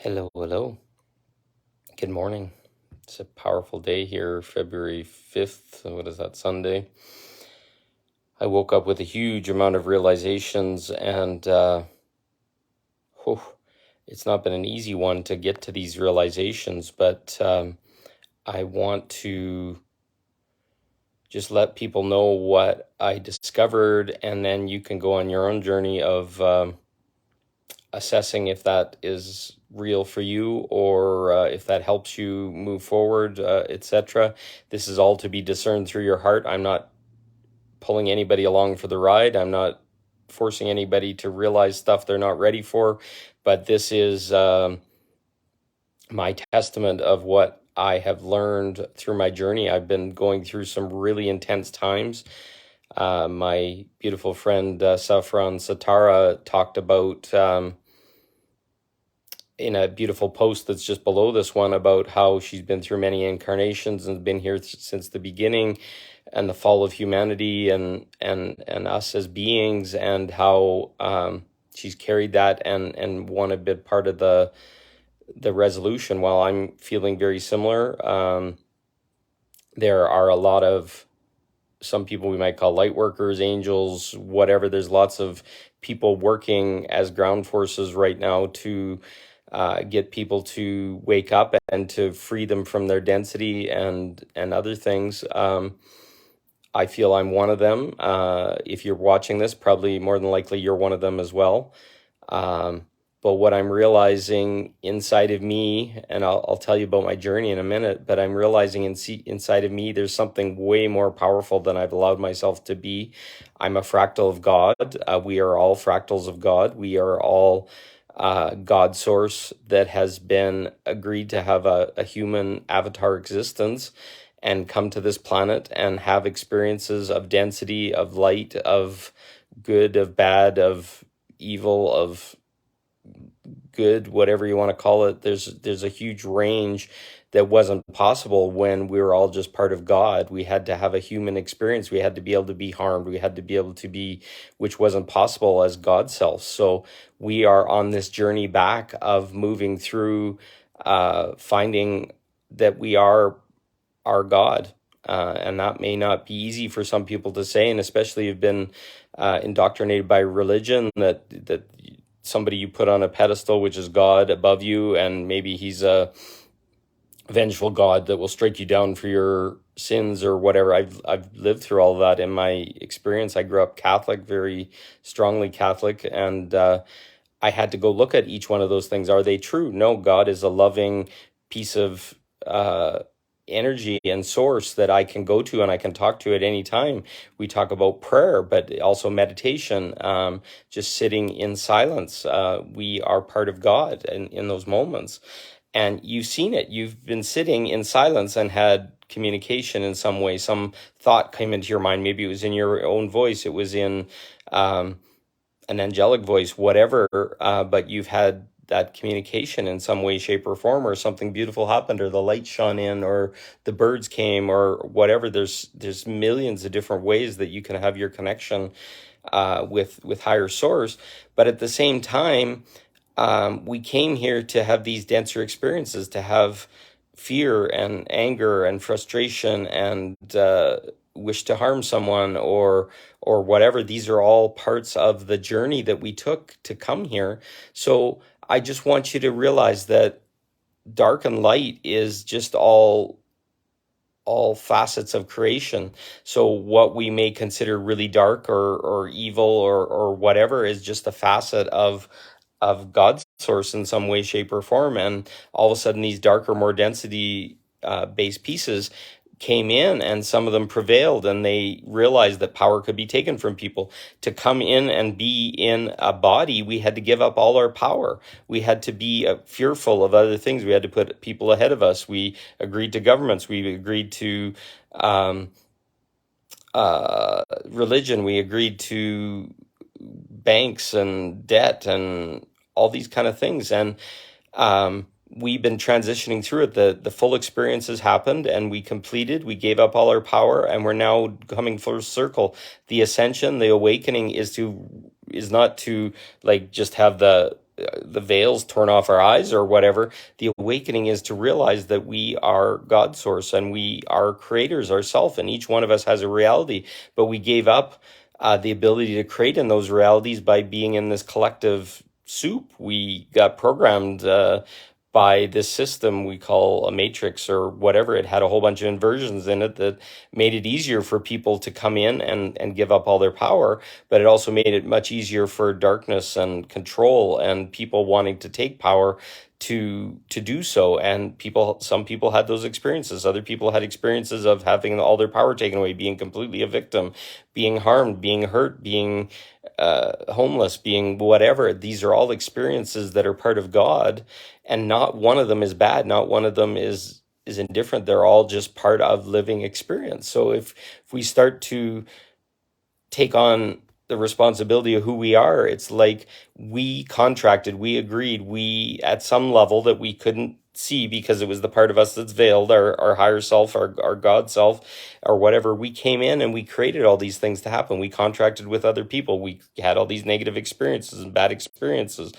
Hello, hello. Good morning. It's a powerful day here, February 5th. What is that, Sunday? I woke up with a huge amount of realizations, and whew, it's not been an easy one to get to these realizations, but I want to just let people know what I discovered, and then you can go on your own journey of assessing if that is real for you or if that helps you move forward, etc. This is all to be discerned through your heart. I'm not pulling anybody along for the ride. I'm not forcing anybody to realize stuff they're not ready for, but this is my testament of what I have learned through my journey. I've been going through some really intense times. My beautiful friend Safran Satara talked about in a beautiful post that's just below this one about how she's been through many incarnations and been here since the beginning and the fall of humanity and us as beings, and how she's carried that and won a bit part of the resolution. While I'm feeling very similar, there are a lot of some people we might call light workers, angels, whatever. There's lots of people working as ground forces right now to get people to wake up and to free them from their density and other things. I feel I'm one of them. If you're watching this, probably more than likely you're one of them as well. But what I'm realizing inside of me, and I'll tell you about my journey in a minute, but I'm realizing inside of me, there's something way more powerful than I've allowed myself to be. I'm a fractal of God. We are all fractals of God. We are all God source that has been agreed to have a human avatar existence and come to this planet and have experiences of density, of light, of good, of bad, of evil, of good, whatever you want to call it. There's a huge range that wasn't possible when we were all just part of God. We had to have a human experience. We had to be able to be harmed. We had to be able to be, which wasn't possible as God's self. So we are on this journey back of moving through finding that we are our God. And that may not be easy for some people to say, and especially you've been indoctrinated by religion that somebody you put on a pedestal, which is God above you, and maybe he's a vengeful God that will strike you down for your sins or whatever. I've lived through all of that in my experience. I grew up Catholic, very strongly Catholic, and I had to go look at each one of those things. Are they true? No, God is a loving piece of energy and source that I can go to and I can talk to at any time. We talk about prayer, but also meditation, just sitting in silence. We are part of God in those moments. And you've seen it. You've been sitting in silence and had communication in some way. Some thought came into your mind. Maybe it was in your own voice. It was in an angelic voice, whatever. But you've had that communication in some way, shape, or form, or something beautiful happened, or the light shone in, or the birds came, or whatever. There's millions of different ways that you can have your connection with higher source. But at the same time, we came here to have these denser experiences, to have fear and anger and frustration and wish to harm someone or whatever. These are all parts of the journey that we took to come here. So I just want you to realize that dark and light is just all facets of creation. So what we may consider really dark or evil or whatever is just a facet of God's source in some way, shape, or form. And all of a sudden, these darker, more density based pieces came in, and some of them prevailed, and they realized that power could be taken from people. To come in and be in a body, we had to give up all our power. We had to be fearful of other things. We had to put people ahead of us. We agreed to governments. We agreed to religion. We agreed to banks and debt and all these kind of things. And we've been transitioning through it. The full experience has happened and we completed. We gave up all our power and we're now coming full circle. The ascension, the awakening is not to like just have the the veils torn off our eyes or whatever. The awakening is to realize that we are God source and we are creators ourselves, and each one of us has a reality, but we gave up the ability to create in those realities by being in this collective soup. We got programmed by this system we call a matrix or whatever. It had a whole bunch of inversions in it that made it easier for people to come in and give up all their power, but it also made it much easier for darkness and control and people wanting to take power to do so. And some people had those experiences. Other people had experiences of having all their power taken away, being completely a victim, being harmed, being hurt, being homeless, being whatever. These are all experiences that are part of God, and not one of them is bad. Not one of them is indifferent. They're all just part of living experience. So if we start to take on the responsibility of who we are, it's like we contracted, we agreed, we at some level that we couldn't see because it was the part of us that's veiled, our higher self, our God self, or whatever. We came in and we created all these things to happen. We contracted with other people. We had all these negative experiences and bad experiences,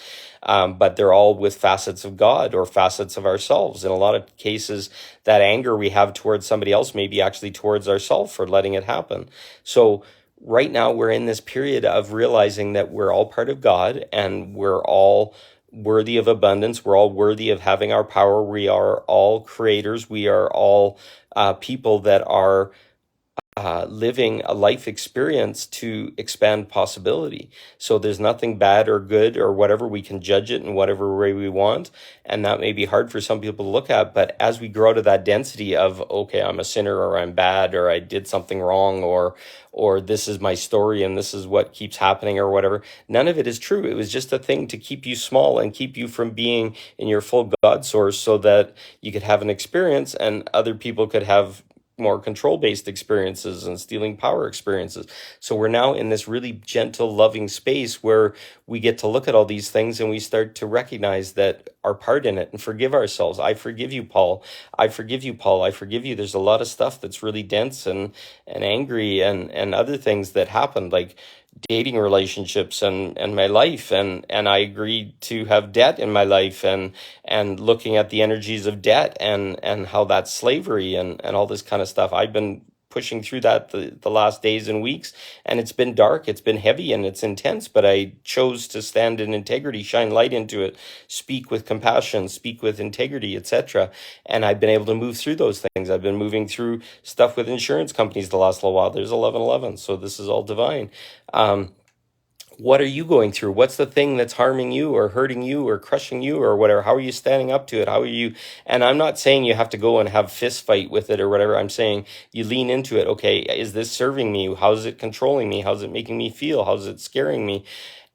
but they're all with facets of God or facets of ourselves. In a lot of cases, that anger we have towards somebody else may be actually towards ourselves for letting it happen. So right now we're in this period of realizing that we're all part of God and we're all worthy of abundance. We're all worthy of having our power. We are all creators. We are all people that are living a life experience to expand possibility. So there's nothing bad or good or whatever. We can judge it in whatever way we want. And that may be hard for some people to look at. But as we grow to that density of, okay, I'm a sinner or I'm bad or I did something wrong or this is my story and this is what keeps happening or whatever, none of it is true. It was just a thing to keep you small and keep you from being in your full God source so that you could have an experience and other people could have more control-based experiences and stealing power experiences. So we're now in this really gentle, loving space where we get to look at all these things and we start to recognize that our part in it and forgive ourselves. I forgive you, Paul. I forgive you, Paul. I forgive you. There's a lot of stuff that's really dense and angry and other things that happened, like dating relationships and my life, and I agreed to have debt in my life and looking at the energies of debt and how that's slavery and all this kind of stuff. I've been pushing through that the last days and weeks, and it's been dark, it's been heavy, and it's intense, but I chose to stand in integrity, shine light into it, speak with compassion, speak with integrity, etc. And I've been able to move through those things. I've been moving through stuff with insurance companies the last little while. There's 1111, so this is all divine. What are you going through? What's the thing that's harming you or hurting you or crushing you or whatever? How are you standing up to it? How are you? And I'm not saying you have to go and have fist fight with it or whatever. I'm saying you lean into it. Okay, is this serving me? How's it controlling me? How's it making me feel? How's it scaring me?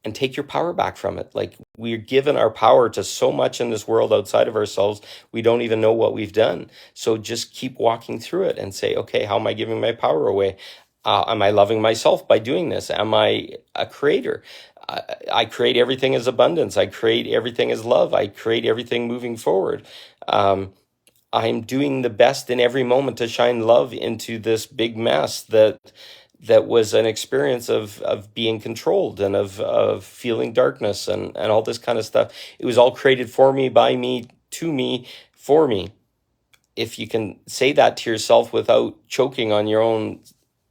And take your power back from it. Like, we're given our power to so much in this world outside of ourselves, we don't even know what we've done. So just keep walking through it and say, okay, how am I giving my power away? Am I loving myself by doing this? Am I a creator? I create everything as abundance. I create everything as love. I create everything moving forward. I'm doing the best in every moment to shine love into this big mess that was an experience of being controlled and of feeling darkness and all this kind of stuff. It was all created for me, by me, to me, for me. If you can say that to yourself without choking on your own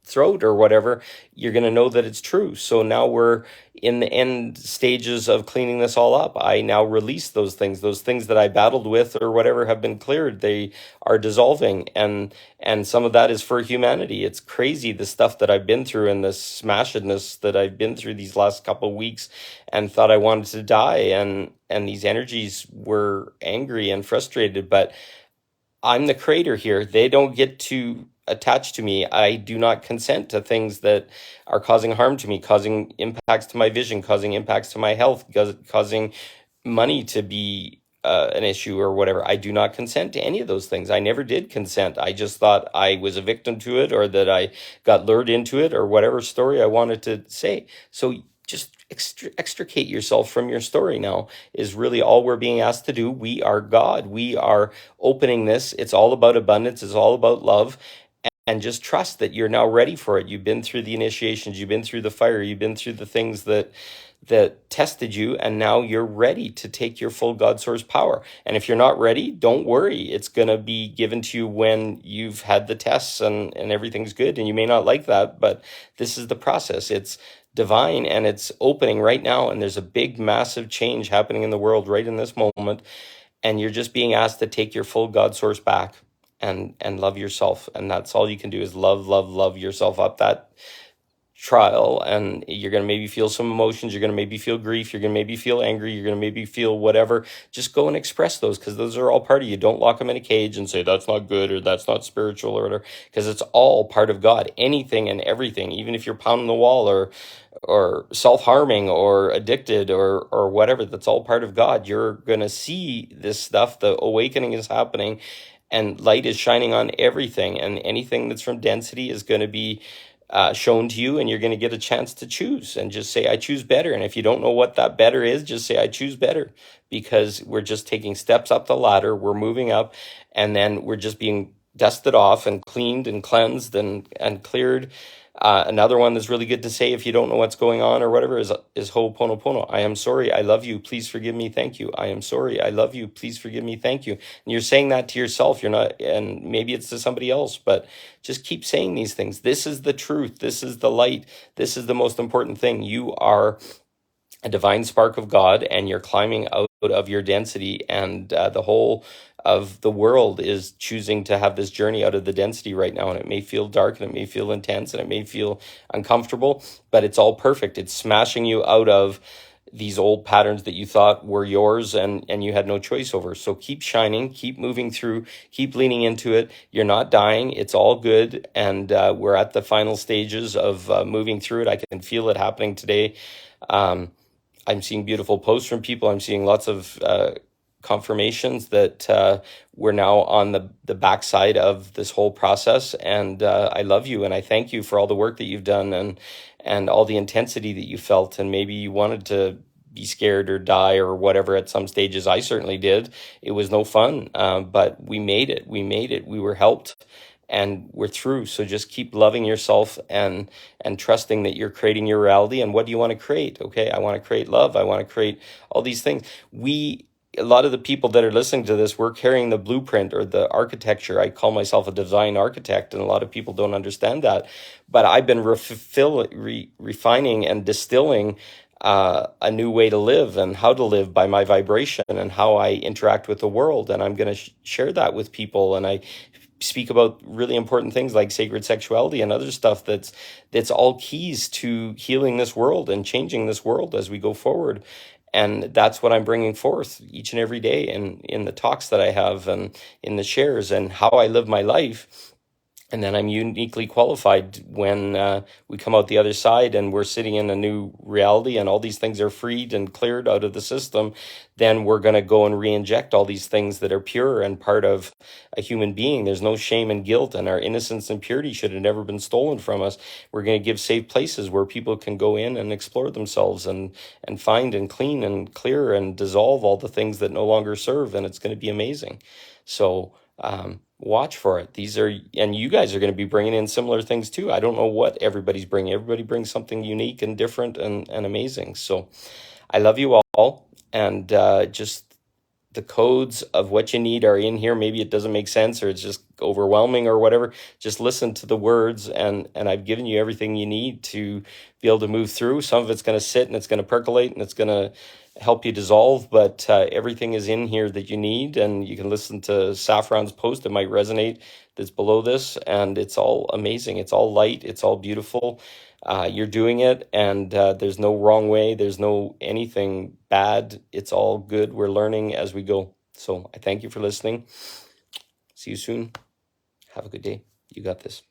throat or whatever, you're going to know that it's true. So now we're in the end stages of cleaning this all up. I now release those things that I battled with or whatever have been cleared. They are dissolving, and some of that is for humanity. It's crazy, the stuff that I've been through and the smashedness that I've been through these last couple of weeks, and thought I wanted to die, and these energies were angry and frustrated, but I'm the creator here. They don't get to attach to me. I do not consent to things that are causing harm to me, causing impacts to my vision, causing impacts to my health, causing money to be an issue or whatever. I do not consent to any of those things. I never did consent. I just thought I was a victim to it, or that I got lured into it, or whatever story I wanted to say. So just extricate yourself from your story now is really all we're being asked to do. We are God. We are opening this. It's all about abundance. It's all about love. And just trust that you're now ready for it. You've been through the initiations. You've been through the fire. You've been through the things that that tested you, and now you're ready to take your full God source power. And if you're not ready, don't worry. It's going to be given to you when you've had the tests and everything's good. And you may not like that, but this is the process. It's divine and it's opening right now. And there's a big, massive change happening in the world right in this moment. And you're just being asked to take your full God source back and love yourself. And that's all you can do is love yourself up that trial. And you're going to maybe feel some emotions, you're going to maybe feel grief, you're going to maybe feel angry, you're going to maybe feel whatever. Just go and express those, because those are all part of you. Don't lock them in a cage and say that's not good or that's not spiritual or whatever, because it's all part of God. Anything and everything, even if you're pounding the wall or self-harming or addicted or whatever, that's all part of God. You're going to see this stuff. The awakening is happening and light is shining on everything, and anything that's from density is going to be shown to you, and you're going to get a chance to choose and just say, I choose better. And if you don't know what that better is, just say, I choose better, because we're just taking steps up the ladder. We're moving up, and then we're just being dusted off and cleaned and cleansed and cleared. Another one that's really good to say if you don't know what's going on or whatever is Ho'oponopono. I am sorry, I love you, please forgive me, thank you. I am sorry, I love you, please forgive me, thank you. And you're saying that to yourself. You're not, and maybe it's to somebody else, but just keep saying these things. This is the truth. This is the light. This is the most important thing. You are a divine spark of God, and you're climbing out of your density, and the whole of the world is choosing to have this journey out of the density right now. And it may feel dark, and it may feel intense, and it may feel uncomfortable, but it's all perfect. It's smashing you out of these old patterns that you thought were yours and you had no choice over. So keep shining, keep moving through, keep leaning into it. You're not dying. It's all good. And we're at the final stages of moving through it. I can feel it happening today. I'm seeing beautiful posts from people. I'm seeing lots of confirmations that we're now on the backside of this whole process. And I love you, and I thank you for all the work that you've done and all the intensity that you felt. And maybe you wanted to be scared or die or whatever at some stages. I certainly did. It was no fun, but we made it. We made it. We were helped. And we're through. So just keep loving yourself and trusting that you're creating your reality. And what do you want to create? Okay, I want to create love. I want to create all these things. A lot of the people that are listening to this, we're carrying the blueprint or the architecture. I call myself a design architect, and a lot of people don't understand that. But I've been refining and distilling a new way to live and how to live by my vibration and how I interact with the world. And I'm going to share that with people. And I speak about really important things like sacred sexuality and other stuff that's all keys to healing this world and changing this world as we go forward. And that's what I'm bringing forth each and every day in the talks that I have and in the shares and how I live my life. And then I'm uniquely qualified when we come out the other side and we're sitting in a new reality and all these things are freed and cleared out of the system. Then we're going to go and re-inject all these things that are pure and part of a human being. There's no shame and guilt, and our innocence and purity should have never been stolen from us. We're going to give safe places where people can go in and explore themselves and find and clean and clear and dissolve all the things that no longer serve. And it's going to be amazing. So, watch for it. And you guys are going to be bringing in similar things too. I don't know what everybody's bringing. Everybody brings something unique and different and amazing. So I love you all. And just the codes of what you need are in here. Maybe it doesn't make sense or it's just overwhelming or whatever. Just listen to the words, and I've given you everything you need to be able to move through. Some of it's going to sit and it's going to percolate and it's going to help you dissolve, but everything is in here that you need. And you can listen to Saffron's post. It might resonate that's below this, and it's all amazing. It's all light. It's all beautiful. You're doing it, and there's no wrong way. There's no anything bad. It's all good. We're learning as we go. So I thank you for listening. See you soon. Have a good day. You got this.